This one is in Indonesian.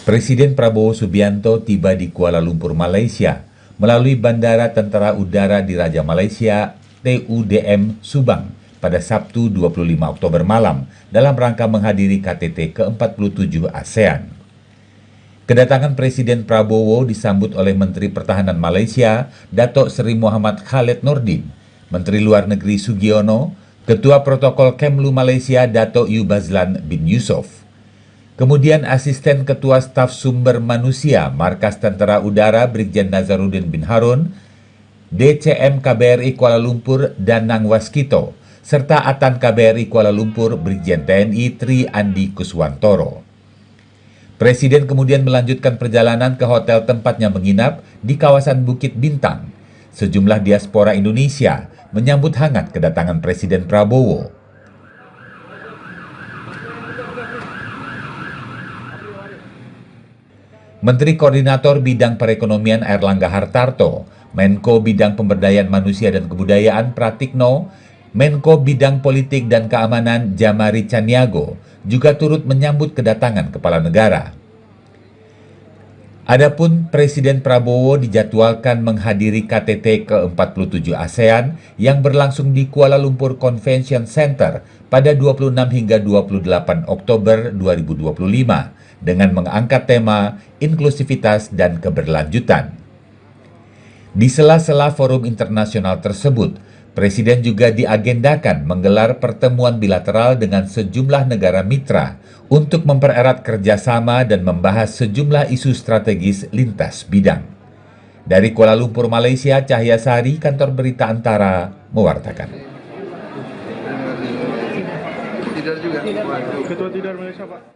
Presiden Prabowo Subianto tiba di Kuala Lumpur, Malaysia, melalui Bandara Tentara Udara Diraja Malaysia, TUDM Subang, pada Sabtu 25 Oktober malam dalam rangka menghadiri KTT ke-47 ASEAN. Kedatangan Presiden Prabowo disambut oleh Menteri Pertahanan Malaysia, Datuk Seri Muhammad Khalid Nordin, Menteri Luar Negeri Sugiono, Ketua Protokol Kemlu Malaysia, Datuk Yubazlan bin Yusof. Kemudian Asisten Ketua Staf Sumber Manusia Markas Tentara Udara Brigjen Nazaruddin bin Harun, DCM KBRI Kuala Lumpur Danang Waskito, serta Atan KBRI Kuala Lumpur Brigjen TNI Tri Andi Kuswantoro. Presiden kemudian melanjutkan perjalanan ke hotel tempatnya menginap di kawasan Bukit Bintang. Sejumlah diaspora Indonesia menyambut hangat kedatangan Presiden Prabowo. Menteri Koordinator Bidang Perekonomian Airlangga Hartarto, Menko Bidang Pemberdayaan Manusia dan Kebudayaan Pratikno, Menko Bidang Politik dan Keamanan Jamari Caniago juga turut menyambut kedatangan kepala negara. Adapun Presiden Prabowo dijadwalkan menghadiri KTT ke-47 ASEAN yang berlangsung di Kuala Lumpur Convention Center pada 26 hingga 28 Oktober 2025 dengan mengangkat tema inklusivitas dan keberlanjutan. Di sela-sela forum internasional tersebut, Presiden juga diagendakan menggelar pertemuan bilateral dengan sejumlah negara mitra untuk mempererat kerjasama dan membahas sejumlah isu strategis lintas bidang. Dari Kuala Lumpur, Malaysia, Cahya Sari, Kantor Berita Antara, mewartakan. Tidar juga. Ketua Tidar Malaysia, Pak.